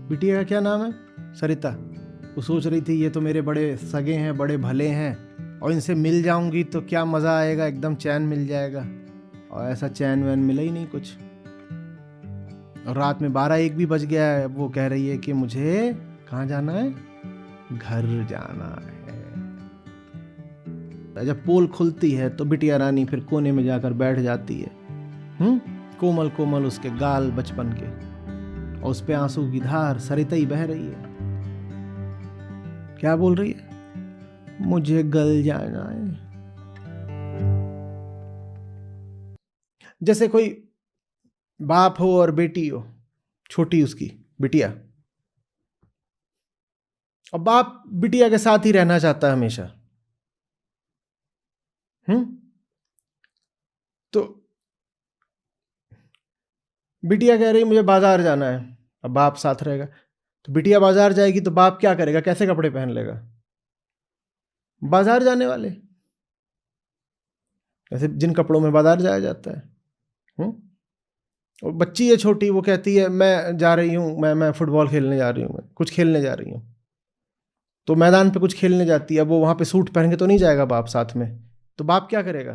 बिटिया का क्या नाम है? सरिता। वो सोच रही थी ये तो मेरे बड़े सगे हैं, बड़े भले हैं, और इनसे मिल जाऊंगी तो क्या मज़ा आएगा, एकदम चैन मिल जाएगा। और ऐसा चैन वैन मिला ही नहीं कुछ। और रात में 12-1 भी बज गया है। वो कह रही है कि मुझे कहाँ जाना है? घर जाना है। जब पोल खुलती है तो बिटिया रानी फिर कोने में जाकर बैठ जाती है। कोमल कोमल उसके गाल बचपन के, और उस पे आंसू की धार सरिता ही बह रही है। क्या बोल रही है? मुझे गल जाना है। जैसे कोई बाप हो और बेटी हो, छोटी उसकी बिटिया, और बाप बिटिया के साथ ही रहना चाहता है हमेशा। तो बिटिया कह रही मुझे बाजार जाना है, अब बाप साथ रहेगा। तो बिटिया बाजार जाएगी तो बाप क्या करेगा? कैसे कपड़े पहन लेगा? बाजार जाने वाले, ऐसे जिन कपड़ों में बाजार जाया जाता है। और बच्ची है छोटी, वो कहती है मैं जा रही हूँ, मैं फुटबॉल खेलने जा रही हूँ, मैं कुछ खेलने जा रही हूँ। तो मैदान पे कुछ खेलने जाती है। अब वो वहाँ पे सूट पहन के तो नहीं जाएगा बाप साथ में, तो बाप क्या करेगा?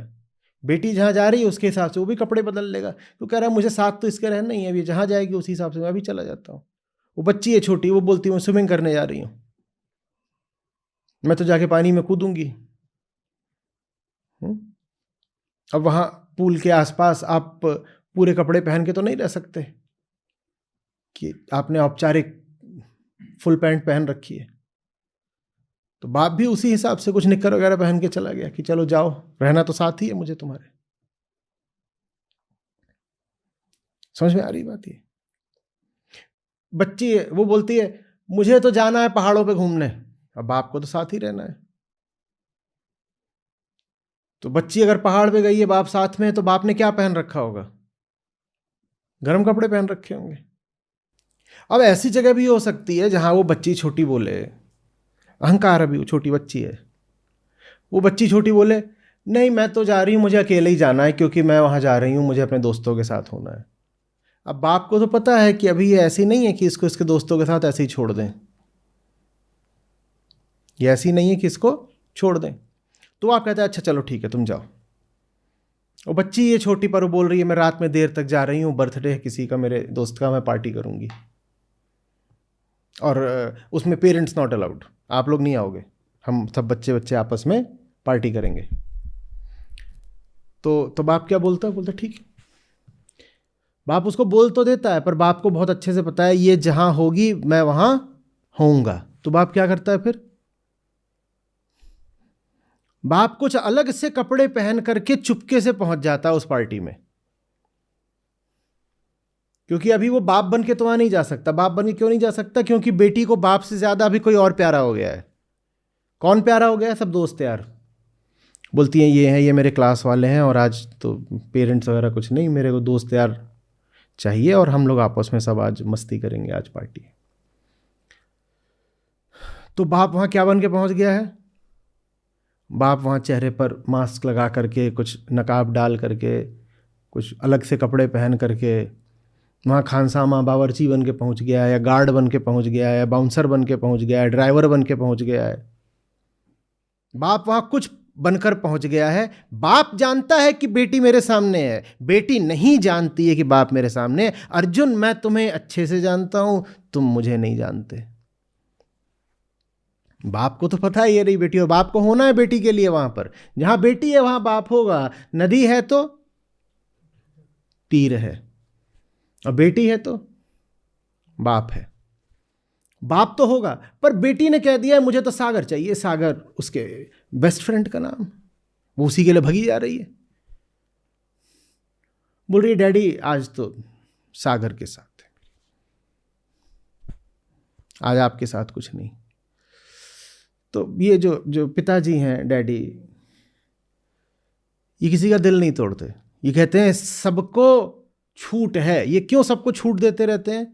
बेटी जहाँ जा रही है उसके हिसाब से वो भी कपड़े बदल लेगा। तो कह रहा है मुझे साथ तो इसके रहना ही है, अभी जहाँ जाएगी उसी हिसाब से मैं भी चला जाता हूँ। वो बच्ची है छोटी, वो बोलती है मैं स्विमिंग करने जा रही हूँ, मैं तो जाके पानी में कूदूंगी। अब वहाँ पूल के आसपास आप पूरे कपड़े पहन के तो नहीं रह सकते कि आपने औपचारिक फुल पैंट पहन रखी है। तो बाप भी उसी हिसाब से कुछ निक्कर वगैरह पहन के चला गया कि चलो जाओ, रहना तो साथ ही है मुझे तुम्हारे। समझ में आ रही बात? ये बच्ची है, वो बोलती है मुझे तो जाना है पहाड़ों पे घूमने, अब बाप को तो साथ ही रहना है। तो बच्ची अगर पहाड़ पे गई है, बाप साथ में है, तो बाप ने क्या पहन रखा होगा? गर्म कपड़े पहन रखे होंगे। अब ऐसी जगह भी हो सकती है जहां वो बच्ची छोटी बोले, अहंकार, अभी वो छोटी बच्ची है, वो बच्ची छोटी बोले नहीं मैं तो जा रही हूँ, मुझे अकेले ही जाना है क्योंकि मैं वहां जा रही हूँ, मुझे अपने दोस्तों के साथ होना है। अब बाप को तो पता है कि अभी ये ऐसी नहीं है कि इसको इसके दोस्तों के साथ ऐसे ही छोड़ दें, ये ऐसी नहीं है कि इसको छोड़ दें। तो आप कहते हैं अच्छा चलो ठीक है तुम जाओ। और बच्ची ये छोटी पर वो बोल रही है मैं रात में देर तक जा रही हूँ, बर्थडे है किसी का, मेरे दोस्त का, मैं पार्टी करूँगी, और उसमें पेरेंट्स नॉट अलाउड, आप लोग नहीं आओगे, हम सब बच्चे बच्चे आपस में पार्टी करेंगे। तो बाप क्या बोलता है? बोलता ठीक है। बाप उसको बोल तो देता है, पर बाप को बहुत अच्छे से पता है ये जहां होगी मैं वहां होऊंगा। तो बाप क्या करता है फिर? बाप कुछ अलग से कपड़े पहन करके चुपके से पहुंच जाता है उस पार्टी में, क्योंकि अभी वो बाप बन के तो वहां नहीं जा सकता। बाप बन के क्यों नहीं जा सकता? क्योंकि बेटी को बाप से ज्यादा अभी कोई और प्यारा हो गया है। कौन प्यारा हो गया है? सब दोस्त यार। बोलती हैं ये हैं, ये मेरे क्लास वाले हैं, और आज तो पेरेंट्स वगैरह कुछ नहीं, मेरे को दोस्त यार चाहिए, और हम लोग आपस में सब आज मस्ती करेंगे, आज पार्टी। तो बाप वहां क्या बन के पहुंच गया है? बाप वहाँ चेहरे पर मास्क लगा करके, कुछ नकाब डाल करके, कुछ अलग से कपड़े पहन करके वहाँ खानसामा बावर्ची बन के पहुँच गया है, या गार्ड बन के पहुँच गया है, या बाउंसर बन के पहुँच गया है, ड्राइवर बन के पहुँच गया है। बाप वहाँ कुछ बनकर पहुँच गया है। बाप जानता है कि बेटी मेरे सामने है, बेटी नहीं जानती है कि बाप मेरे सामने है। अर्जुन मैं तुम्हें अच्छे से जानता हूँ, तुम मुझे नहीं जानते। बाप को तो पता है ये रही बेटी, और बाप को होना है बेटी के लिए वहां पर। जहां बेटी है वहां बाप होगा। नदी है तो तीर है, और बेटी है तो बाप है। बाप तो होगा, पर बेटी ने कह दिया है मुझे तो सागर चाहिए। सागर उसके बेस्ट फ्रेंड का नाम, वो उसी के लिए भगी जा रही है। बोल रही डैडी आज तो सागर के साथ है, आज आपके साथ कुछ नहीं। तो ये जो पिताजी हैं, डैडी, ये किसी का दिल नहीं तोड़ते। ये कहते हैं सबको छूट है। ये क्यों सबको छूट देते रहते हैं?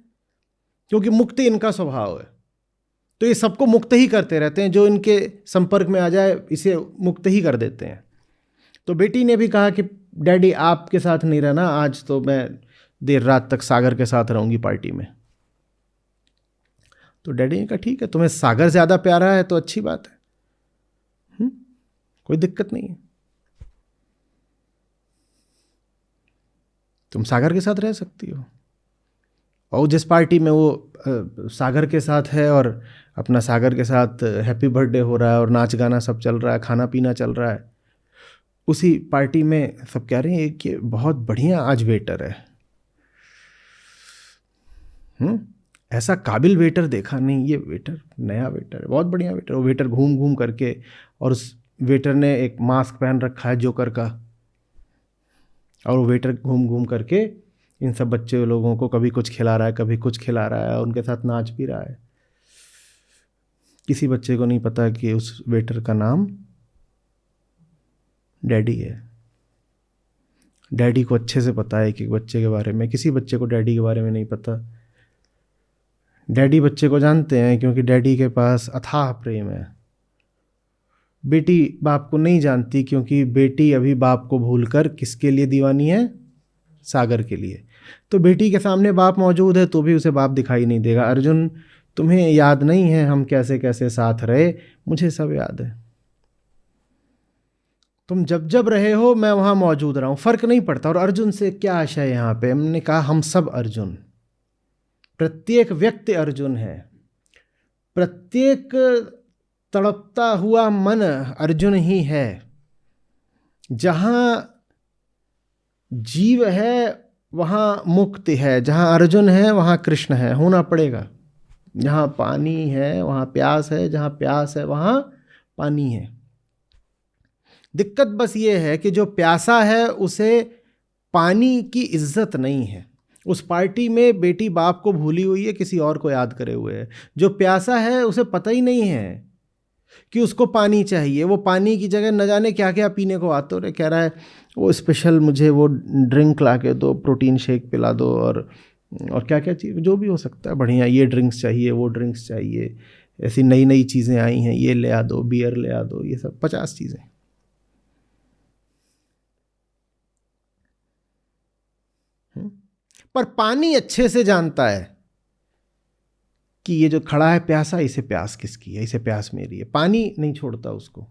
क्योंकि मुक्ति इनका स्वभाव है। तो ये सबको मुक्त ही करते रहते हैं, जो इनके संपर्क में आ जाए इसे मुक्त ही कर देते हैं। तो बेटी ने भी कहा कि डैडी आपके साथ नहीं रहना, आज तो मैं देर रात तक सागर के साथ रहूंगी पार्टी में। तो डैडी ने कहा ठीक है, तुम्हें सागर ज़्यादा प्यारा है तो अच्छी बात है, कोई दिक्कत नहीं है, तुम सागर के साथ रह सकती हो। और जिस पार्टी में वो सागर के साथ है और अपना सागर के साथ हैप्पी बर्थडे हो रहा है और नाच गाना सब चल रहा है, खाना पीना चल रहा है, उसी पार्टी में सब कह रहे हैं कि बहुत बढ़िया आज वेटर है, ऐसा काबिल वेटर देखा नहीं, ये वेटर नया वेटर है, बहुत बढ़िया वेटर। वो वेटर घूम घूम करके, और उस वेटर ने एक मास्क पहन रखा है जोकर का, और वो वेटर घूम घूम करके इन सब बच्चे लोगों को कभी कुछ खिला रहा है, कभी कुछ खिला रहा है, उनके साथ नाच भी रहा है। किसी बच्चे को नहीं पता कि उस वेटर का नाम डैडी है। डैडी को अच्छे से पता है कि बच्चे के बारे में, किसी बच्चे को डैडी के बारे में नहीं पता। डैडी बच्चे को जानते हैं क्योंकि डैडी के पास अथाह प्रेम है। बेटी बाप को नहीं जानती क्योंकि बेटी अभी बाप को भूलकर किसके लिए दीवानी है? सागर के लिए। तो बेटी के सामने बाप मौजूद है तो भी उसे बाप दिखाई नहीं देगा। अर्जुन, तुम्हें याद नहीं है हम कैसे कैसे साथ रहे? मुझे सब याद है। तुम जब जब रहे हो मैं वहाँ मौजूद रहा हूँ, फर्क नहीं पड़ता। और अर्जुन से क्या आशय यहाँ पे? हमने कहा हम सब अर्जुन, प्रत्येक व्यक्ति अर्जुन है, प्रत्येक तड़पता हुआ मन अर्जुन ही है। जहाँ जीव है वहाँ मुक्ति है, जहाँ अर्जुन है वहाँ कृष्ण है, होना पड़ेगा। जहाँ पानी है वहाँ प्यास है, जहाँ प्यास है वहाँ पानी है। दिक्कत बस ये है कि जो प्यासा है उसे पानी की इज्जत नहीं है। उस पार्टी में बेटी बाप को भूली हुई है, किसी और को याद करे हुए है। जो प्यासा है उसे पता ही नहीं है कि उसको पानी चाहिए। वो पानी की जगह न जाने क्या क्या पीने को आता है। कह रहा है वो स्पेशल मुझे वो ड्रिंक ला के दो, प्रोटीन शेक पिला दो, और क्या क्या चीज़ जो भी हो सकता है बढ़िया, ये ड्रिंक्स चाहिए, वो ड्रिंक्स चाहिए, ऐसी नई नई चीज़ें आई हैं, ये ले आ दो, बियर ले आ दो, ये सब 50 चीज़ें। पर पानी अच्छे से जानता है कि ये जो खड़ा है प्यासा, इसे प्यास किसकी है, इसे प्यास मेरी है। पानी नहीं छोड़ता उसको।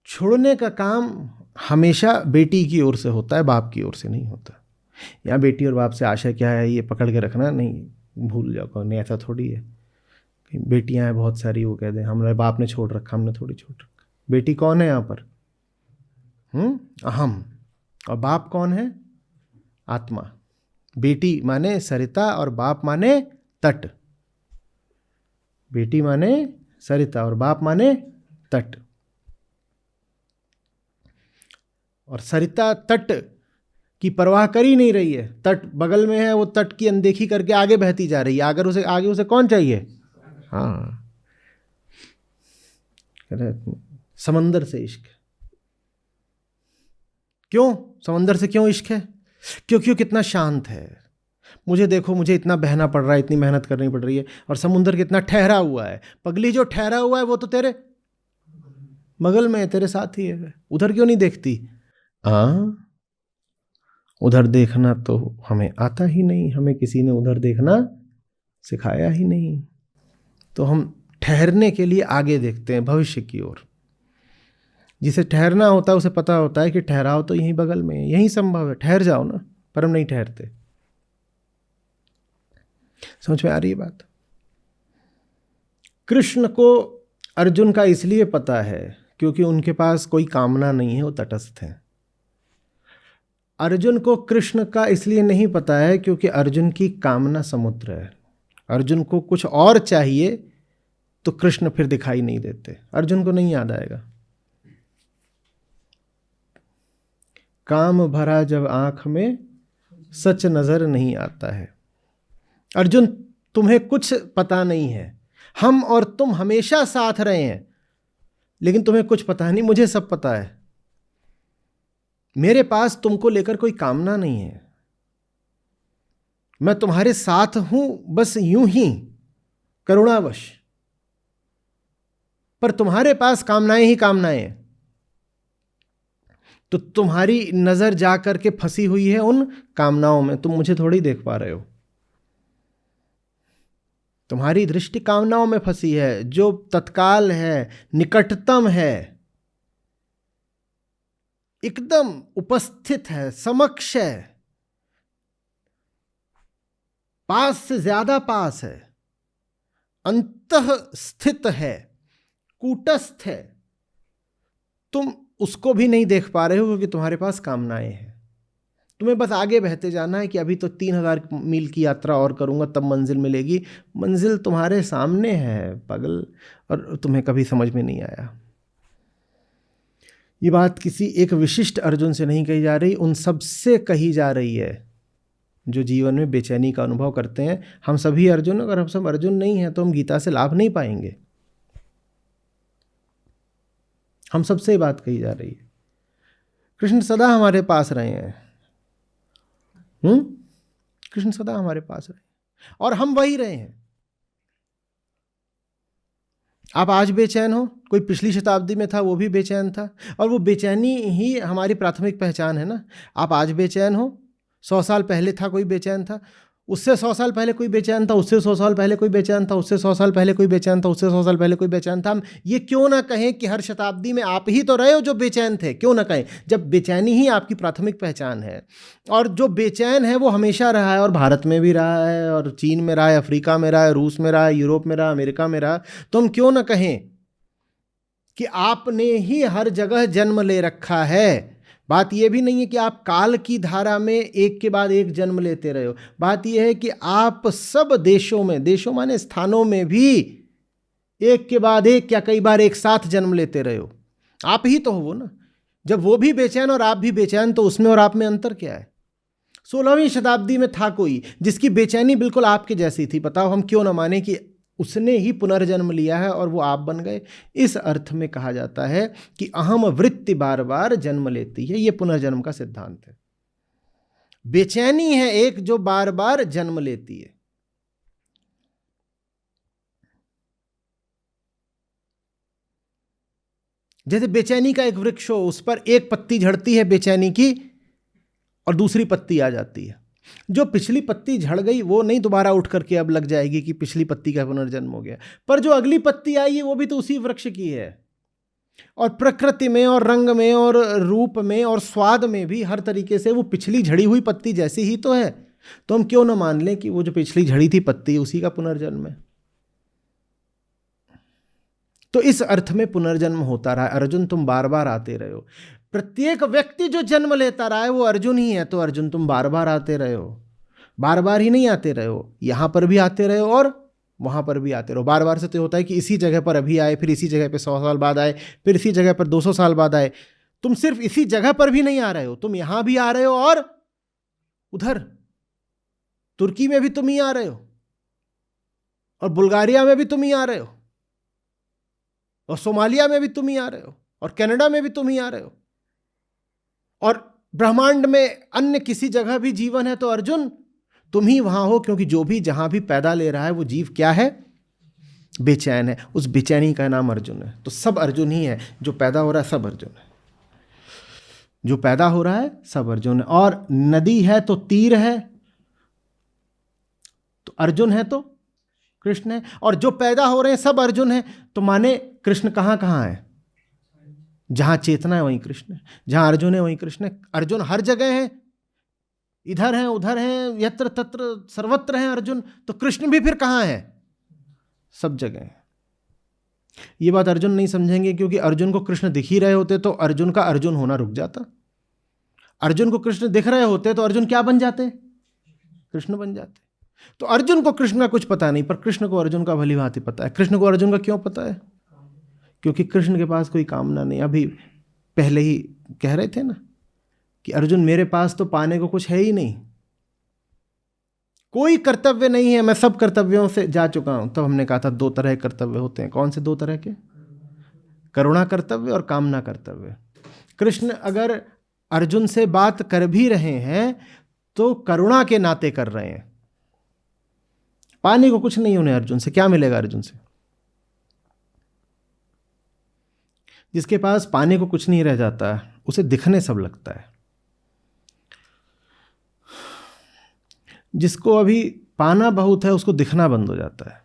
छोड़ने का काम हमेशा बेटी की ओर से होता है, बाप की ओर से नहीं होता। यहाँ बेटी और बाप से आशा क्या है, ये पकड़ के रखना नहीं, भूल जाओ। नहीं, ऐसा थोड़ी है। बेटियां हैं बहुत सारी, वो कह दें हमारे बाप ने छोड़ रखा, हमने थोड़ी छोड़ रखा। बेटी कौन है यहाँ पर? अहम। और बाप कौन है? आत्मा। बेटी माने सरिता और बाप माने तट। बेटी माने सरिता और बाप माने तट। और सरिता तट की परवाह कर ही नहीं रही है। तट बगल में है, वो तट की अनदेखी करके आगे बहती जा रही है। अगर उसे आगे उसे कौन चाहिए? हाँ, समंदर से इश्क। क्यों समंदर से क्यों इश्क है? क्योंकि वो कितना शांत है। मुझे देखो, मुझे इतना बहना पड़ रहा है, इतनी मेहनत करनी पड़ रही है, और समुद्र कितना ठहरा हुआ है। पगली, जो ठहरा हुआ है वो तो तेरे बगल में है, तेरे साथ ही है। उधर क्यों नहीं देखती? उधर देखना तो हमें आता ही नहीं, हमें किसी ने उधर देखना सिखाया ही नहीं। तो हम ठहरने के लिए आगे देखते हैं, भविष्य की ओर। जिसे ठहरना होता है उसे पता होता है कि ठहराव तो यहीं बगल में है, यहीं संभव है, ठहर जाओ ना। पर हम नहीं ठहरते। समझ में आ रही है बात? कृष्ण को अर्जुन का इसलिए पता है क्योंकि उनके पास कोई कामना नहीं है, वो तटस्थ हैं। अर्जुन को कृष्ण का इसलिए नहीं पता है क्योंकि अर्जुन की कामना समुद्र है। अर्जुन को कुछ और चाहिए तो कृष्ण फिर दिखाई नहीं देते, अर्जुन को नहीं याद आएगा। काम भरा जब आंख में सच नजर नहीं आता है। अर्जुन, तुम्हें कुछ पता नहीं है। हम और तुम हमेशा साथ रहे हैं, लेकिन तुम्हें कुछ पता नहीं, मुझे सब पता है। मेरे पास तुमको लेकर कोई कामना नहीं है। मैं तुम्हारे साथ हूं बस यूं ही, करुणावश। पर तुम्हारे पास कामनाएं ही कामनाएं हैं। तो तुम्हारी नजर जा करके फंसी हुई है उन कामनाओं में, तुम मुझे थोड़ी देख पा रहे हो। तुम्हारी दृष्टि कामनाओं में फंसी है, जो तत्काल है, निकटतम है, एकदम उपस्थित है, समक्ष है, पास से ज्यादा पास है, अंतः स्थित है, कूटस्थ है। तुम उसको भी नहीं देख पा रहे हो क्योंकि तुम्हारे पास कामनाएं हैं। तुम्हें बस आगे बहते जाना है कि अभी तो 3000 मील की यात्रा और करूंगा तब मंजिल मिलेगी। मंजिल तुम्हारे सामने है पागल, और तुम्हें कभी समझ में नहीं आया। ये बात किसी एक विशिष्ट अर्जुन से नहीं कही जा रही, उन सब से कही जा रही है जो जीवन में बेचैनी का अनुभव करते हैं। हम सभी अर्जुन, अगर हम सब अर्जुन नहीं हैं तो हम गीता से लाभ नहीं पाएंगे। हम सबसे बात कही जा रही है। कृष्ण सदा हमारे पास रहे हैं, कृष्ण सदा हमारे पास रहे और हम वही रहे हैं। आप आज बेचैन हो, कोई पिछली शताब्दी में था वो भी बेचैन था, और वो बेचैनी ही हमारी प्राथमिक पहचान है ना। आप आज बेचैन हो, 100 साल पहले था कोई बेचैन था, उससे 100 साल पहले कोई बेचैन था, उससे 100 साल पहले कोई बेचैन था, उससे 100 साल पहले कोई बेचैन था, उससे 100 साल पहले कोई बेचैन था। हम ये क्यों ना कहें कि हर शताब्दी में आप ही तो रहे हो जो बेचैन थे? क्यों ना कहें, जब बेचैनी ही आपकी प्राथमिक पहचान है। और जो बेचैन है वो हमेशा रहा है, और भारत में भी रहा है, और चीन में रहा है, अफ्रीका में रहा है, रूस में रहा है, यूरोप में रहा, अमेरिका में रहा। तो हम क्यों ना कहें कि आपने ही हर जगह जन्म ले रखा है। बात यह भी नहीं है कि आप काल की धारा में एक के बाद एक जन्म लेते रहे हो। बात यह है कि आप सब देशों में, देशों माने स्थानों में भी एक के बाद एक या कई बार एक साथ जन्म लेते रहे हो। आप ही तो हो वो ना। जब वो भी बेचैन और आप भी बेचैन, तो उसमें और आप में अंतर क्या है? 16वीं शताब्दी में था कोई जिसकी बेचैनी बिल्कुल आपके जैसी थी। बताओ, हम क्यों ना माने कि उसने ही पुनर्जन्म लिया है और वो आप बन गए। इस अर्थ में कहा जाता है कि अहम वृत्ति बार बार जन्म लेती है। ये पुनर्जन्म का सिद्धांत है। बेचैनी है एक जो बार बार जन्म लेती है। जैसे बेचैनी का एक वृक्ष हो, उस पर एक पत्ती झड़ती है बेचैनी की और दूसरी पत्ती आ जाती है। जो पिछली पत्ती झड़ गई वो नहीं दोबारा उठ करके अब लग जाएगी कि पिछली पत्ती का पुनर्जन्म हो गया, पर जो अगली पत्ती आई है वो भी तो उसी वृक्ष की है। और प्रकृति में और रंग में और रूप में और स्वाद में भी हर तरीके से वो पिछली झड़ी हुई पत्ती जैसी ही तो है। तो हम क्यों ना मान लें कि वो जो पिछली झड़ी थी पत्ती उसी का पुनर्जन्म है। तो इस अर्थ में पुनर्जन्म होता रहा। अर्जुन, तुम बार बार आते रहे हो। प्रत्येक व्यक्ति जो जन्म लेता रहा है वो अर्जुन ही है। तो अर्जुन, तुम बार बार आते रहे हो। बार बार ही नहीं आते रहे हो, यहां पर भी आते रहे हो और वहां पर भी आते रहो। बार बार से तो होता है कि इसी जगह पर अभी आए, फिर इसी जगह पर 100 साल बाद आए, फिर इसी जगह पर 200 साल बाद आए। तुम सिर्फ इसी जगह पर भी नहीं आ रहे हो, तुम यहां भी आ रहे हो और उधर तुर्की में भी तुम ही आ रहे हो, और बुल्गारिया में भी तुम ही आ रहे हो, और सोमालिया में भी तुम ही आ रहे हो, और कनाडा में भी तुम ही आ रहे हो, और ब्रह्मांड में अन्य किसी जगह भी जीवन है तो अर्जुन तुम ही वहां हो। क्योंकि जो भी जहां भी पैदा ले रहा है वो जीव क्या है? बेचैन है। उस बेचैनी का नाम अर्जुन है। तो सब अर्जुन ही है। जो पैदा हो रहा है सब अर्जुन है, जो पैदा हो रहा है सब अर्जुन है। और नदी है तो तीर है, तो अर्जुन है तो कृष्ण है। और जो पैदा हो रहे हैं सब अर्जुन है। तो माने कृष्ण कहां कहां है? जहां चेतना है वहीं कृष्ण है, जहां अर्जुन है वहीं कृष्ण है। अर्जुन हर जगह है, इधर है उधर है, यत्र तत्र सर्वत्र है अर्जुन। तो कृष्ण भी फिर कहां है? सब जगह है। ये बात अर्जुन नहीं समझेंगे, क्योंकि अर्जुन को कृष्ण दिख ही रहे होते तो अर्जुन का अर्जुन होना रुक जाता। अर्जुन को कृष्ण दिख रहे होते तो अर्जुन क्या बन जाते? कृष्ण बन जाते। तो अर्जुन को कृष्ण का कुछ पता नहीं, पर कृष्ण को अर्जुन का भली भांति पता है। कृष्ण को अर्जुन का क्यों पता है? क्योंकि कृष्ण के पास कोई कामना नहीं। अभी पहले ही कह रहे थे ना कि अर्जुन, मेरे पास तो पाने को कुछ है ही नहीं, कोई कर्तव्य नहीं है, मैं सब कर्तव्यों से जा चुका हूं। तब हमने कहा था 2 तरह के कर्तव्य होते हैं। कौन से 2 तरह के? करुणा कर्तव्य और कामना कर्तव्य। कृष्ण अगर अर्जुन से बात कर भी रहे हैं तो करुणा के नाते कर रहे हैं। पाने को कुछ नहीं उन्हें अर्जुन से। क्या मिलेगा अर्जुन से? जिसके पास पाने को कुछ नहीं रह जाता उसे दिखने सब लगता है। जिसको अभी पाना बहुत है उसको दिखना बंद हो जाता है।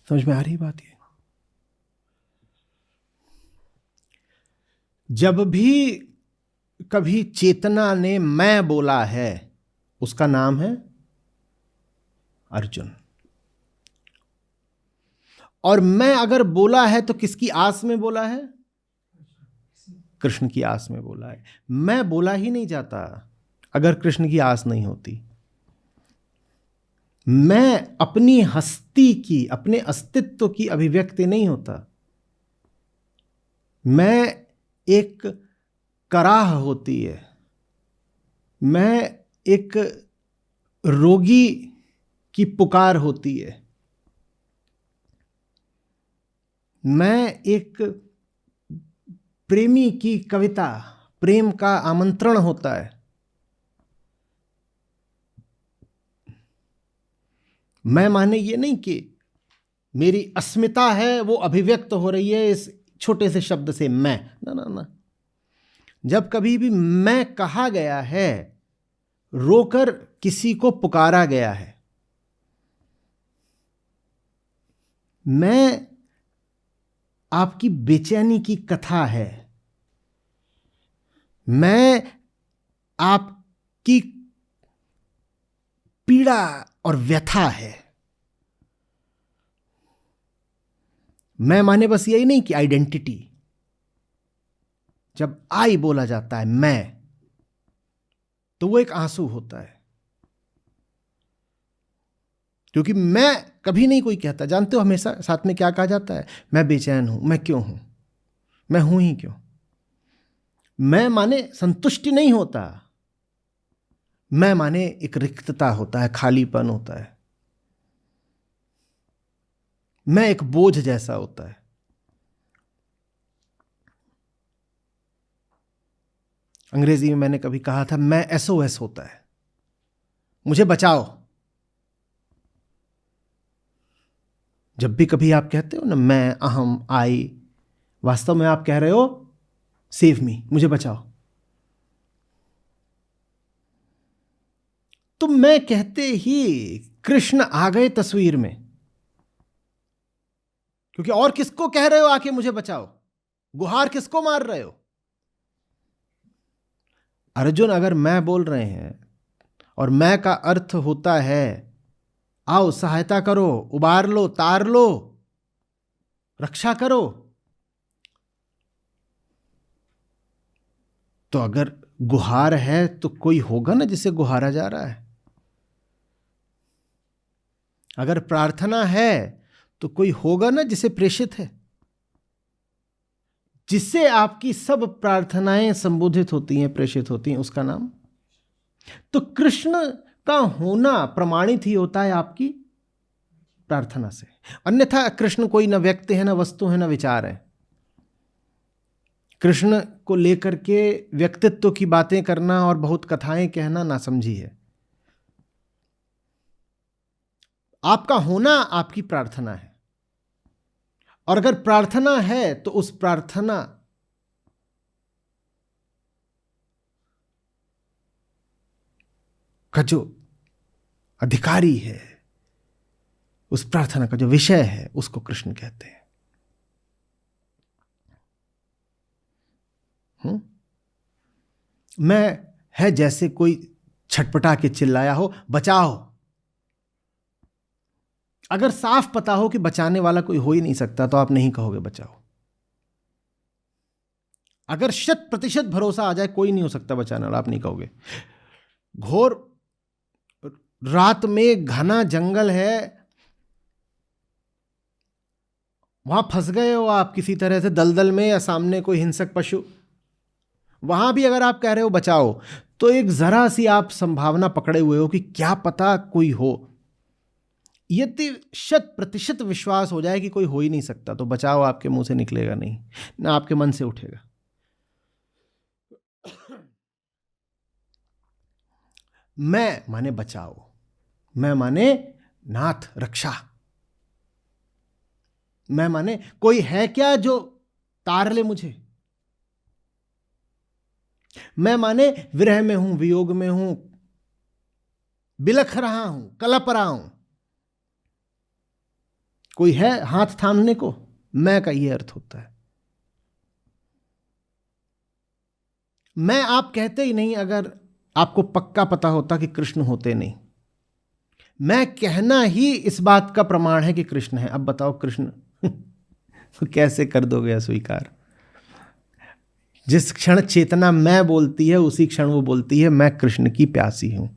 समझ में आ रही बात? ये जब भी कभी चेतना ने मैं बोला है, उसका नाम है अर्जुन। और मैं अगर बोला है तो किसकी आस में बोला है? कृष्ण की आस में बोला है। मैं बोला ही नहीं जाता अगर कृष्ण की आस नहीं होती। मैं अपनी हस्ती की, अपने अस्तित्व की अभिव्यक्ति नहीं होता। मैं एक कराह होती है, मैं एक रोगी की पुकार होती है, मैं एक प्रेमी की कविता, प्रेम का आमंत्रण होता है। मैं माने ये नहीं कि मेरी अस्मिता है वो अभिव्यक्त हो रही है इस छोटे से शब्द से मैं, ना ना ना। जब कभी भी मैं कहा गया है, रोकर किसी को पुकारा गया है, मैं आपकी बेचैनी की कथा है, मैं आपकी पीड़ा और व्यथा है। मैं माने बस यही नहीं कि आइडेंटिटी। जब आई बोला जाता है मैं, तो वो एक आंसू होता है, क्योंकि मैं कभी नहीं कोई कहता। जानते हो हमेशा साथ में क्या कहा जाता है? मैं बेचैन हूं। मैं क्यों हूं? मैं हूं ही क्यों? मैं माने संतुष्टि नहीं होता। मैं माने एक रिक्तता होता है, खालीपन होता है। मैं एक बोझ जैसा होता है। अंग्रेजी में मैंने कभी कहा था, मैं SOS होता है, मुझे बचाओ। जब भी कभी आप कहते हो ना मैं, अहम, आई, वास्तव में आप कह रहे हो सेव मी, मुझे बचाओ। तो मैं कहते ही कृष्ण आ गए तस्वीर में, क्योंकि और किसको कह रहे हो आके मुझे बचाओ? गुहार किसको मार रहे हो? अर्जुन अगर मैं बोल रहे हैं, और मैं का अर्थ होता है आओ सहायता करो, उबार लो, तार लो, रक्षा करो, तो अगर गुहार है तो कोई होगा ना जिसे गुहारा जा रहा है। अगर प्रार्थना है तो कोई होगा ना जिसे प्रेषित है, जिससे आपकी सब प्रार्थनाएं संबोधित होती हैं, प्रेषित होती हैं, उसका नाम। तो कृष्ण का होना प्रमाणित ही होता है आपकी प्रार्थना से। अन्यथा कृष्ण कोई न व्यक्ति है, न वस्तु है, न विचार है। कृष्ण को लेकर के व्यक्तित्व की बातें करना और बहुत कथाएं कहना नासमझी है। आपका होना आपकी प्रार्थना है, और अगर प्रार्थना है तो उस प्रार्थना का जो अधिकारी है, उस प्रार्थना का जो विषय है, उसको कृष्ण कहते हैं। मैं है जैसे कोई छटपटा के चिल्लाया हो बचाओ। अगर साफ पता हो कि बचाने वाला कोई हो ही नहीं सकता तो आप नहीं कहोगे बचाओ। अगर 100% भरोसा आ जाए कोई नहीं हो सकता बचाने वाला, आप नहीं कहोगे। घोर रात में घना जंगल है, वहां फंस गए हो आप किसी तरह से दलदल में, या सामने कोई हिंसक पशु, वहां भी अगर आप कह रहे हो बचाओ, तो एक जरा सी आप संभावना पकड़े हुए हो कि क्या पता कोई हो। यदि 100% विश्वास हो जाए कि कोई हो ही नहीं सकता, तो बचाओ आपके मुंह से निकलेगा नहीं, ना आपके मन से उठेगा। मैं माने बचाओ, मैं माने नाथ रक्षा, मैं माने कोई है क्या जो तार ले मुझे, मैं माने विरह में हूं, वियोग में हूं, बिलख रहा हूं, कलप रहा हूं, कोई है हाथ थामने को? मैं का ये अर्थ होता है। मैं आप कहते ही नहीं अगर आपको पक्का पता होता कि कृष्ण होते नहीं। मैं कहना ही इस बात का प्रमाण है कि कृष्ण है। अब बताओ कृष्ण कैसे कर दोगे अस्वीकार? जिस क्षण चेतना मैं बोलती है उसी क्षण वो बोलती है मैं कृष्ण की प्यासी हूं।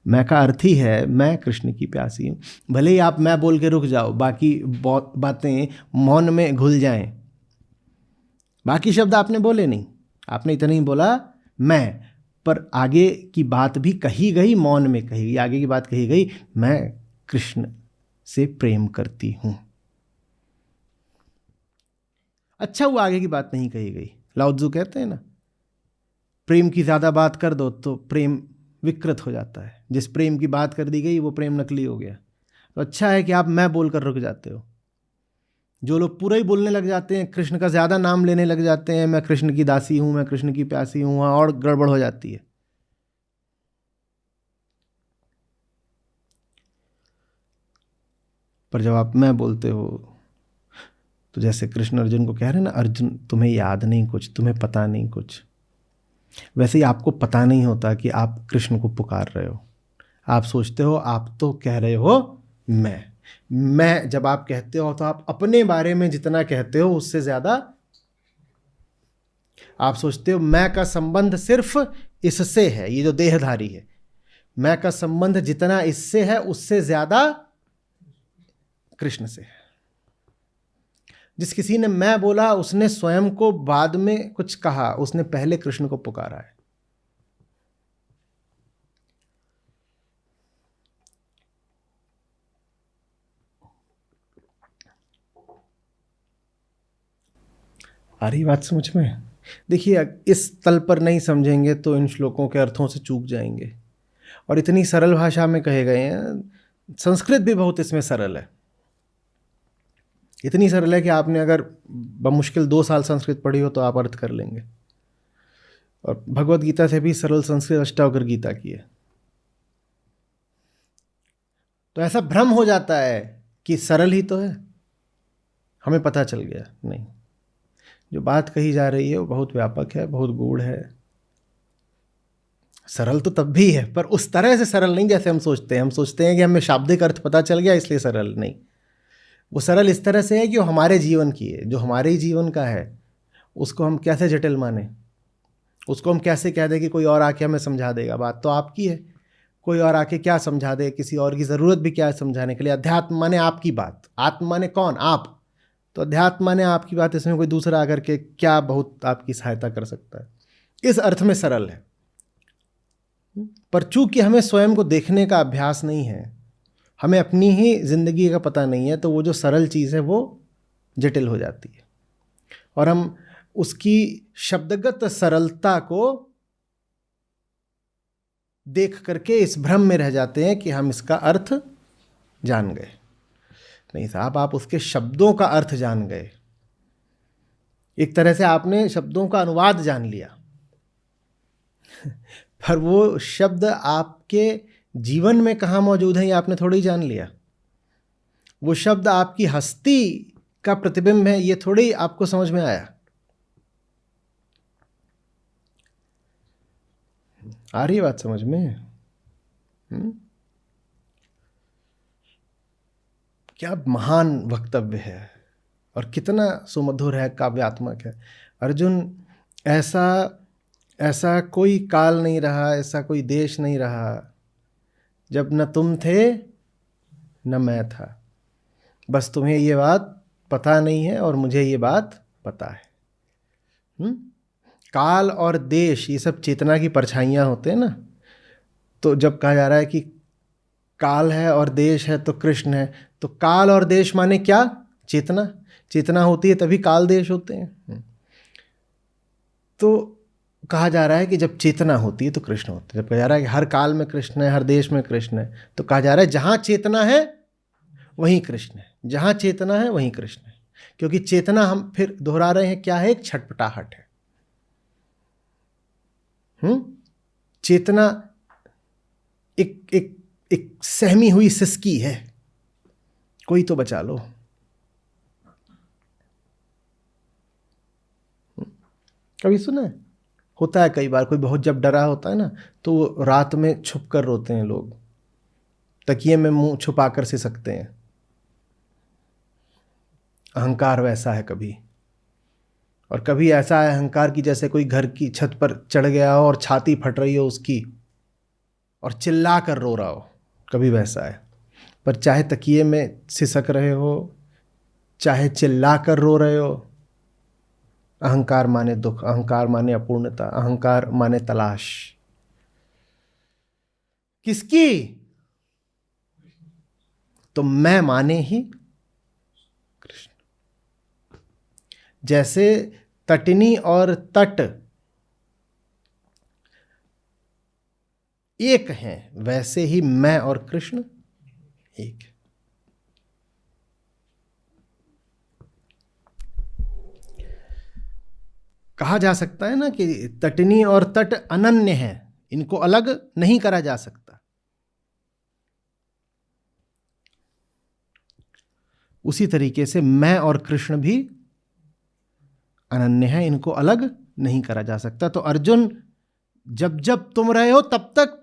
मैं का अर्थ ही है मैं कृष्ण की प्यासी हूं। भले ही आप मैं बोल के रुक जाओ, बाकी बातें मौन में घुल जाएं, बाकी शब्द आपने बोले नहीं, आपने इतना ही बोला मैं, पर आगे की बात भी कही गई, मौन में कही गई। आगे की बात कही गई मैं कृष्ण से प्रेम करती हूं। अच्छा वो आगे की बात नहीं कही गई। लाओत्जू कहते हैं ना, प्रेम की ज्यादा बात कर दो तो प्रेम विकृत हो जाता है। जिस प्रेम की बात कर दी गई वो प्रेम नकली हो गया। तो अच्छा है कि आप मैं बोलकर रुक जाते हो। जो लोग पूरा ही बोलने लग जाते हैं, कृष्ण का ज्यादा नाम लेने लग जाते हैं, मैं कृष्ण की दासी हूं, मैं कृष्ण की प्यासी हूं, वहां और गड़बड़ हो जाती है। पर जब आप मैं बोलते हो तो जैसे कृष्ण अर्जुन को कह रहे हैं ना, अर्जुन तुम्हें याद नहीं कुछ, तुम्हें पता नहीं कुछ, वैसे ही आपको पता नहीं होता कि आप कृष्ण को पुकार रहे हो। आप सोचते हो आप तो कह रहे हो मैं जब आप कहते हो तो आप अपने बारे में जितना कहते हो उससे ज्यादा आप सोचते हो मैं का संबंध सिर्फ इससे है, ये जो देहधारी है, मैं का संबंध जितना इससे है उससे ज्यादा कृष्ण से है। जिस किसी ने मैं बोला उसने स्वयं को बाद में कुछ कहा, उसने पहले कृष्ण को पुकारा है। आ रही बात समझ में? देखिए इस तल पर नहीं समझेंगे तो इन श्लोकों के अर्थों से चूक जाएंगे। और इतनी सरल भाषा में कहे गए हैं, संस्कृत भी बहुत इसमें सरल है। इतनी सरल है कि आपने अगर बमुश्किल 2 साल संस्कृत पढ़ी हो तो आप अर्थ कर लेंगे। और भगवत गीता से भी सरल संस्कृत अष्टावक्र गीता की है। तो ऐसा भ्रम हो जाता है कि सरल ही तो है, हमें पता चल गया। नहीं, जो बात कही जा रही है वो बहुत व्यापक है, बहुत गूढ़ है। सरल तो तब भी है, पर उस तरह से सरल नहीं जैसे हम सोचते हैं। हम सोचते हैं कि हमें शाब्दिक अर्थ पता चल गया इसलिए सरल। नहीं, वो सरल इस तरह से है कि वो हमारे जीवन की है। जो हमारे ही जीवन का है उसको हम कैसे जटिल माने, उसको हम कैसे कह दें कि कोई और आके हमें समझा देगा। बात तो आपकी है, कोई और आके क्या समझा दे, किसी और की ज़रूरत भी क्या है समझाने के लिए। अध्यात्म माने आपकी बात, आत्मा माने कौन? आप। तो अध्यात्म माने आपकी बात, इसमें कोई दूसरा आकर के क्या बहुत आपकी सहायता कर सकता है? इस अर्थ में सरल है। पर चूंकि हमें स्वयं को देखने का अभ्यास नहीं है, हमें अपनी ही जिंदगी का पता नहीं है, तो वो जो सरल चीज़ है वो जटिल हो जाती है। और हम उसकी शब्दगत सरलता को देख करके इस भ्रम में रह जाते हैं कि हम इसका अर्थ जान गए। नहीं साहब, आप उसके शब्दों का अर्थ जान गए। एक तरह से आपने शब्दों का अनुवाद जान लिया पर वो शब्द आपके जीवन में कहाँ मौजूद है ये आपने थोड़ी जान लिया। वो शब्द आपकी हस्ती का प्रतिबिंब है ये थोड़ी आपको समझ में आया। आ रही बात समझ में? क्या महान वक्तव्य है और कितना सुमधुर है, काव्यात्मक है। अर्जुन, ऐसा कोई काल नहीं रहा, ऐसा कोई देश नहीं रहा जब न तुम थे न मैं था। बस तुम्हें ये बात पता नहीं है और मुझे ये बात पता है। काल और देश ये सब चेतना की परछाइयाँ होते हैं ना। तो जब कहा जा रहा है कि काल है और देश है तो कृष्ण है, तो काल और देश माने क्या? चेतना। चेतना होती है तभी काल देश होते हैं। तो कहा जा रहा है कि जब चेतना होती है तो कृष्ण होते हैं। जब कहा जा रहा है कि हर काल में कृष्ण है, हर देश में कृष्ण है, तो कहा जा रहा है जहां चेतना है वहीं कृष्ण है, जहां चेतना है वहीं कृष्ण है। क्योंकि चेतना, हम फिर दोहरा रहे हैं, क्या है? एक छटपटाहट है। चेतना एक सहमी हुई सिसकी है, कोई तो बचा लो। कभी सुना है? होता है कई बार, कोई बहुत जब डरा होता है ना तो वो रात में छुप कर रोते हैं लोग, तकिए में मुंह छुपा कर से सकते हैं। अहंकार वैसा है कभी, और कभी ऐसा है अहंकार की जैसे कोई घर की छत पर चढ़ गया हो और छाती फट रही हो उसकी और चिल्ला कर रो रहा हो, कभी वैसा है। पर चाहे तकिए में सिसक रहे हो, चाहे चिल्ला कर रो रहे हो, अहंकार माने दुख, अहंकार माने अपूर्णता, अहंकार माने तलाश। किसकी? तो मैं माने ही कृष्ण। जैसे तटनी और तट एक हैं, वैसे ही मैं और कृष्ण एक है। कहा जा सकता है ना कि तटनी और तट अनन्य हैं, इनको अलग नहीं करा जा सकता। उसी तरीके से मैं और कृष्ण भी अनन्य हैं, इनको अलग नहीं करा जा सकता। तो अर्जुन, जब जब तुम रहे हो तब तक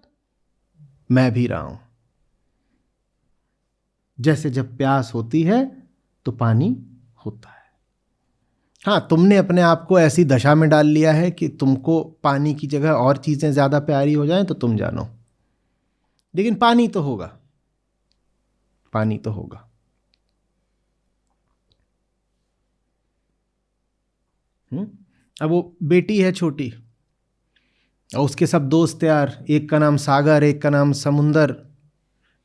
मैं भी रहा हूं। जैसे जब प्यास होती है तो पानी होता है। हाँ, तुमने अपने आप को ऐसी दशा में डाल लिया है कि तुमको पानी की जगह और चीजें ज्यादा प्यारी हो जाएं तो तुम जानो, लेकिन पानी तो होगा, पानी तो होगा। अब वो बेटी है छोटी और उसके सब दोस्त यार, एक का नाम सागर, एक का नाम समुंदर,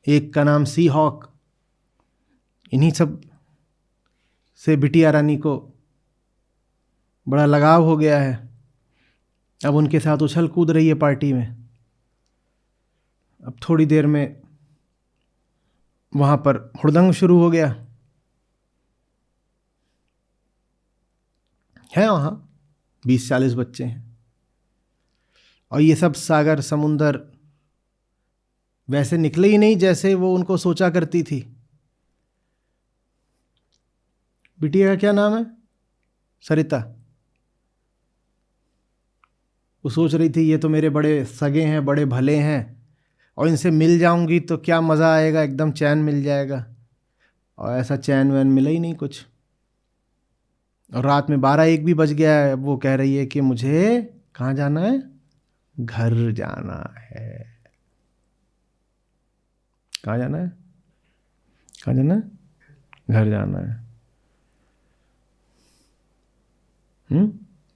एक का नाम सी हॉक। इन्हीं सब से बिटिया रानी को बड़ा लगाव हो गया है। अब उनके साथ उछल कूद रही है पार्टी में। अब थोड़ी देर में वहां पर हुड़दंग शुरू हो गया है। वहां 20-40 बच्चे हैं और ये सब सागर समुंदर वैसे निकले ही नहीं जैसे वो उनको सोचा करती थी। बिटिया का क्या नाम है? सरिता। वो सोच रही थी ये तो मेरे बड़े सगे हैं, बड़े भले हैं, और इनसे मिल जाऊंगी तो क्या मज़ा आएगा, एकदम चैन मिल जाएगा। और ऐसा चैन वैन मिला ही नहीं कुछ। और रात में 12-1 भी बज गया है। वो कह रही है कि मुझे कहाँ जाना है? घर जाना है। कहाँ जाना है? कहाँ जाना है? घर जाना है।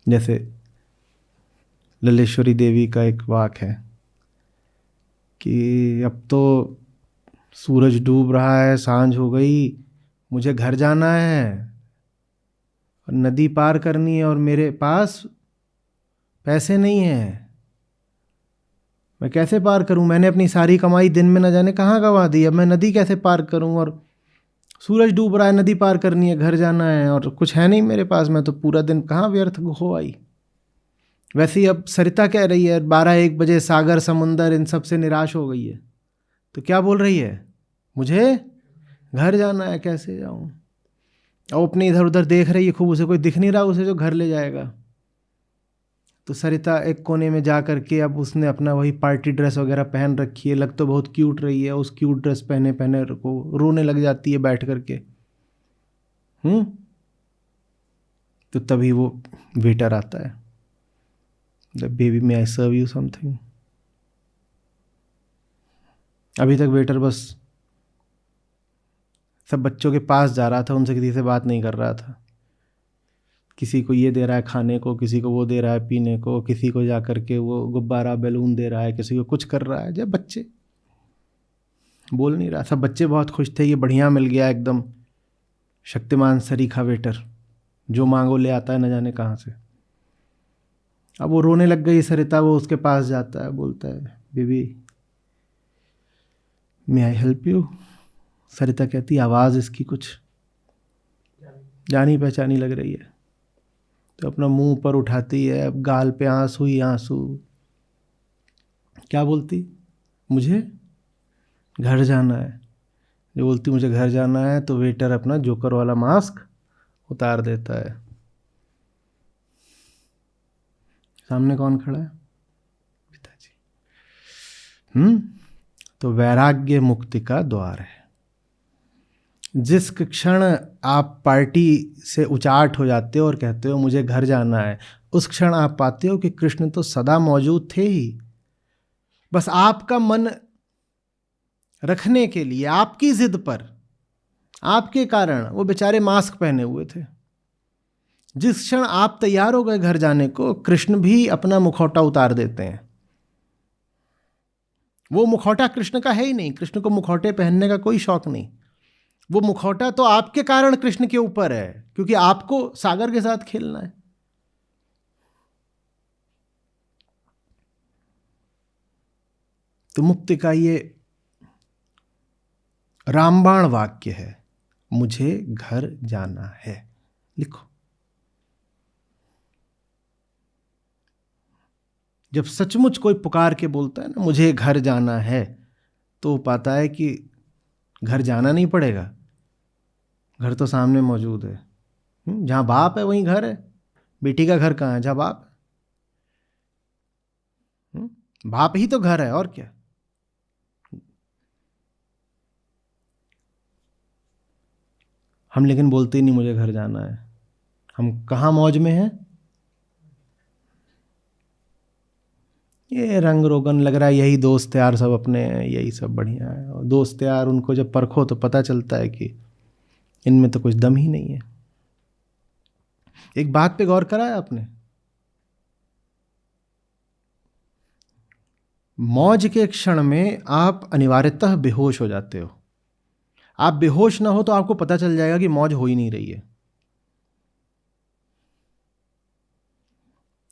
जैसे ललेश्वरी देवी का एक वाक है कि अब तो सूरज डूब रहा है, सांझ हो गई, मुझे घर जाना है और नदी पार करनी है और मेरे पास पैसे नहीं है। मैं कैसे पार करूं? मैंने अपनी सारी कमाई दिन में न जाने कहाँ गंवा दी। अब मैं नदी कैसे पार करूं? और सूरज डूब रहा है, नदी पार करनी है, घर जाना है, और कुछ है नहीं मेरे पास। मैं तो पूरा दिन कहाँ व्यर्थ हो आई। वैसे ही अब सरिता कह रही है 12-1 बजे सागर समुंदर इन सब से निराश हो गई है, तो क्या बोल रही है? मुझे घर जाना है, कैसे जाऊं? और अपने इधर उधर देख रही है खूब, उसे कोई दिख नहीं रहा उसे जो घर ले जाएगा। तो सरिता एक कोने में जा करके अब उसने अपना वही पार्टी ड्रेस वगैरह पहन रखी है, लग तो बहुत क्यूट रही है। उस क्यूट ड्रेस पहने पहने को रोने लग जाती है बैठ करके। तो तभी वो वेटर आता है, baby may I serve you something. अभी तक वेटर बस सब बच्चों के पास जा रहा था, उनसे किसी से बात नहीं कर रहा था। किसी को ये दे रहा है खाने को, किसी को वो दे रहा है पीने को, किसी को जा करके वो गुब्बारा बैलून दे रहा है, किसी को कुछ कर रहा है। जब बच्चे बोल नहीं रहा, सब बच्चे बहुत खुश थे, ये बढ़िया मिल गया एकदम शक्तिमान सरीखा वेटर, जो मांगो ले आता है न जाने कहाँ से। अब वो रोने लग गई सरिता। वो उसके पास जाता है, बोलता है baby may I help you. Sarita कहती आवाज़ इसकी कुछ जानी पहचानी लग रही है, तो अपना मुंह ऊपर उठाती है, अब गाल पे आंसू ही आंसू। क्या बोलती? मुझे घर जाना है। जो बोलती मुझे घर जाना है तो वेटर अपना जोकर वाला मास्क उतार देता है। सामने कौन खड़ा है? पिताजी। तो वैराग्य मुक्ति का द्वार है। जिस क्षण आप पार्टी से उचाट हो जाते हो और कहते हो मुझे घर जाना है, उस क्षण आप पाते हो कि कृष्ण तो सदा मौजूद थे ही, बस आपका मन रखने के लिए, आपकी जिद पर, आपके कारण वो बेचारे मास्क पहने हुए थे। जिस क्षण आप तैयार हो गए घर जाने को, कृष्ण भी अपना मुखौटा उतार देते हैं। वो मुखौटा कृष्ण का है ही नहीं, कृष्ण को मुखौटे पहनने का कोई शौक नहीं। वो मुखौटा तो आपके कारण कृष्ण के ऊपर है, क्योंकि आपको सागर के साथ खेलना है। तो मुक्ति का ये रामबाण वाक्य है, मुझे घर जाना है। लिखो। जब सचमुच कोई पुकार के बोलता है ना मुझे घर जाना है, तो पाता है कि घर जाना नहीं पड़ेगा, घर तो सामने मौजूद है। जहां बाप है वहीं घर है। बेटी का घर कहाँ है? जहां बाप है। बाप ही तो घर है, और क्या। हम लेकिन बोलते ही नहीं मुझे घर जाना है। हम कहाँ मौज में हैं? ये रंग रोगन लग रहा है, यही दोस्त यार सब अपने हैं, यही सब बढ़िया है। और दोस्त यार उनको जब परखो तो पता चलता है कि इनमें तो कुछ दम ही नहीं है। एक बात पे गौर करा है आपने? मौज के क्षण में आप अनिवार्यतः बेहोश हो जाते हो। आप बेहोश ना हो तो आपको पता चल जाएगा कि मौज हो ही नहीं रही है।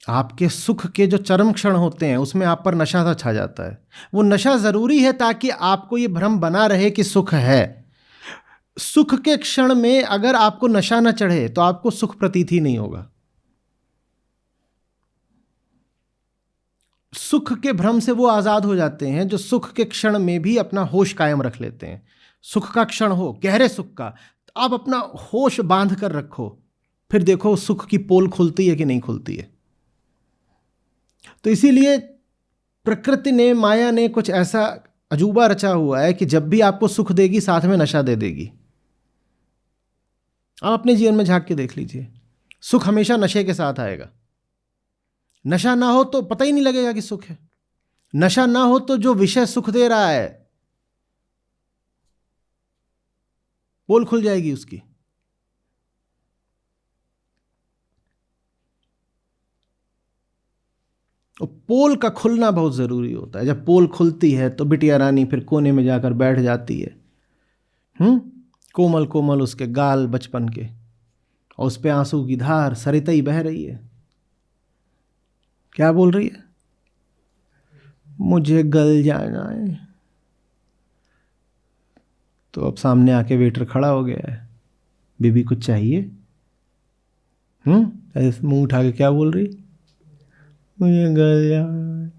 आपके सुख के जो चरम क्षण होते हैं उसमें आप पर नशा सा छा जाता है। वो नशा जरूरी है ताकि आपको ये भ्रम बना रहे कि सुख है। सुख के क्षण में अगर आपको नशा न चढ़े तो आपको सुख प्रतीत ही नहीं होगा। सुख के भ्रम से वो आजाद हो जाते हैं जो सुख के क्षण में भी अपना होश कायम रख लेते हैं। सुख का क्षण हो, गहरे सुख का, तो आप अपना होश बांध कर रखो, फिर देखो सुख की पोल खुलती है कि नहीं खुलती है। तो इसीलिए प्रकृति ने, माया ने कुछ ऐसा अजूबा रचा हुआ है कि जब भी आपको सुख देगी साथ में नशा दे देगी। आप अपने जीवन में झांक के देख लीजिए, सुख हमेशा नशे के साथ आएगा। नशा ना हो तो पता ही नहीं लगेगा कि सुख है। नशा ना हो तो जो विषय सुख दे रहा है पोल खुल जाएगी उसकी। और पोल का खुलना बहुत जरूरी होता है। जब पोल खुलती है तो बिटिया रानी फिर कोने में जाकर बैठ जाती है। कोमल कोमल उसके गाल बचपन के, और उस पे आंसू की धार सरिता बह रही है। क्या बोल रही है? मुझे गल जाना है। तो अब सामने आके वेटर खड़ा हो गया है, बीबी कुछ चाहिए? ऐसे मुंह उठा के क्या बोल रही? मुझे गल जाना है।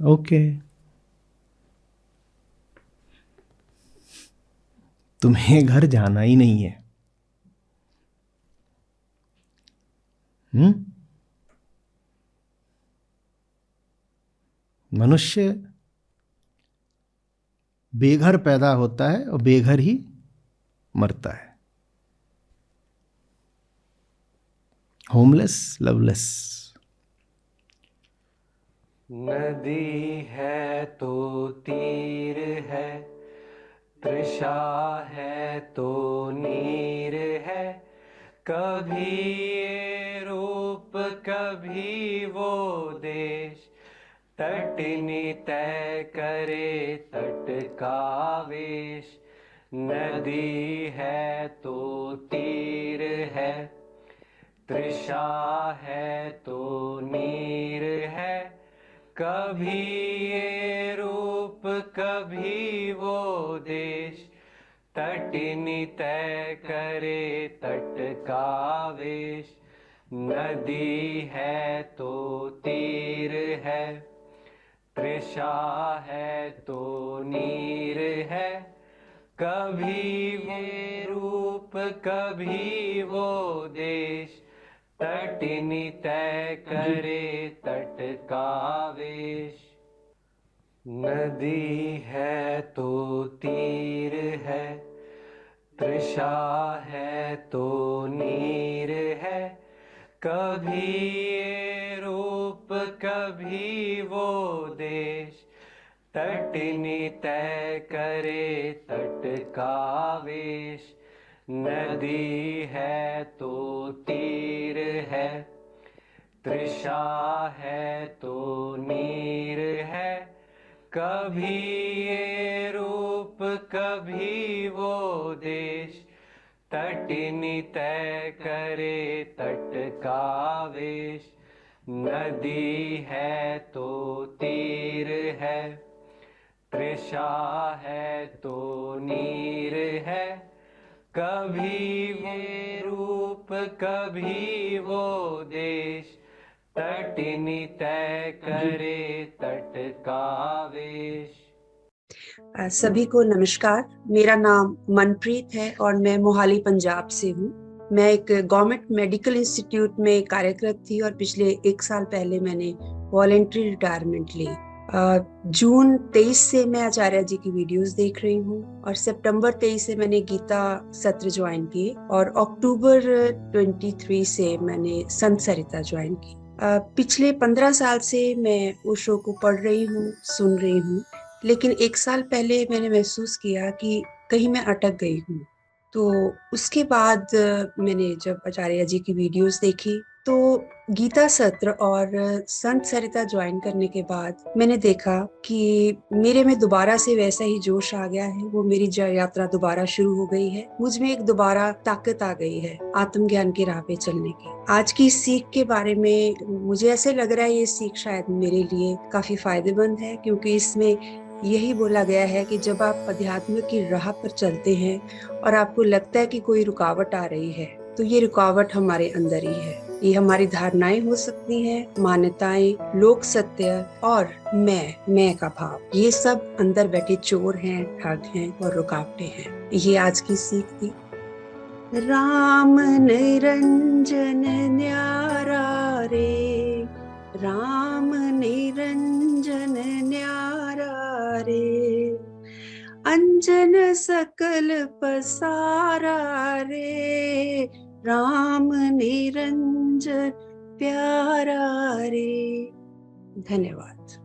ओके, तुम्हें घर जाना ही नहीं है। मनुष्य बेघर पैदा होता है और बेघर ही मरता है। Homeless, loveless. नदी है तो तीर है, तृषा है तो नीर है, कभी ये रूप कभी वो देश, तटनी तय करे तट का वेश। नदी है तो तीर है, तृषा है तो नीर है, कभी ये रूप कभी वो देश, तटनी तय करे तट का वेश। नदी है तो तीर है, तृषा है तो नीर है, कभी ये रूप कभी वो देश, तटिनी तय करे तट का वेश। नदी है तो तीर है, तृषा है तो नीर है, कभी ये रूप कभी वो देश। तटिनी तय करे तट का वेश। नदी है तो तीर है, तृषा है तो नीर है, कभी ये रूप कभी वो देश। तटिनी तय करे तट का वेश। नदी है तो तीर है, तृषा है तो नीर है, कभी ये रूप कभी वो देश। तटिनी तय करे तट का वेश। सभी को नमस्कार। मेरा नाम मनप्रीत है और मैं मोहाली पंजाब से हूँ। मैं एक गवर्नमेंट मेडिकल इंस्टीट्यूट में कार्यरत थी और पिछले 1 साल पहले मैंने वॉलेंट्री रिटायरमेंट ली। जून 23 से मैं आचार्य जी की वीडियोस देख रही हूँ और सितंबर 23 से मैंने गीता सत्र ज्वाइन किए और अक्टूबर 23 से मैंने संत सरिता ज्वाइन की। पिछले 15 साल से मैं ओशो को पढ़ रही हूँ, सुन रही हूँ, लेकिन 1 साल पहले मैंने महसूस किया कि कहीं मैं अटक गई हूँ। तो उसके बाद मैंने जब आचार्य जी की वीडियोस देखी तो गीता सत्र और संत सरिता ज्वाइन करने के बाद मैंने देखा कि मेरे में दोबारा से वैसा ही जोश आ गया है। वो मेरी यात्रा दोबारा शुरू हो गई है। मुझ में एक दोबारा ताकत आ गई है आत्मज्ञान की राह पे चलने की। आज की सीख के बारे में मुझे ऐसे लग रहा है ये सीख शायद मेरे लिए काफी फायदेमंद है, क्योंकि इसमें यही बोला गया है कि जब आप अध्यात्म की राह पर चलते हैं और आपको लगता है कि कोई रुकावट आ रही है, तो ये रुकावट हमारे अंदर ही है। ये हमारी धारणाएं हो सकती हैं, मान्यताएं, लोक सत्य और मैं का भाव। ये सब अंदर बैठे चोर हैं, ठग हैं और रुकावटें हैं। ये आज की सीख थी। राम निरंजन न्यारा रे, राम निरंजन न्यारा रे, अंजन सकल पसारा रे, राम निरंजन प्यारा रे। धन्यवाद।